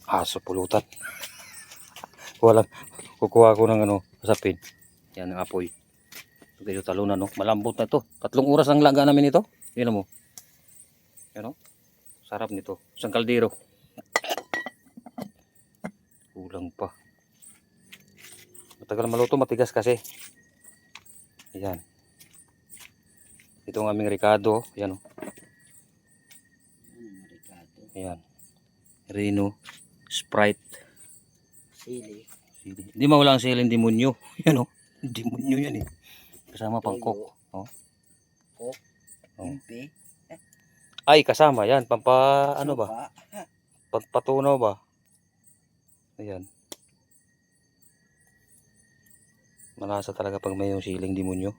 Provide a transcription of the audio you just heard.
Aso pulutan. Kukuha ko ng sapin. Yan ang apoy. Ito talunan, no? Malambot na to. 3 oras ang laga namin ito. Yan mo. Yan, no? Sarap nito. Isang kaldero. Kulang pa. Matagal maluto, matigas kasi. Ayan. Ito ang aming Ricardo. Ayan, no? Ayan. Reno. Sprite. Sili. Hindi mawala ang siling demonyo. Yan, no? Demonyo yan, eh. Kasama pang coke. Oh. Coke. Oh. Impi. Ay, kasama yan. Ano ba? Pagpatunaw ba? Ayan. Malasa talaga pag may yung siling demonyo.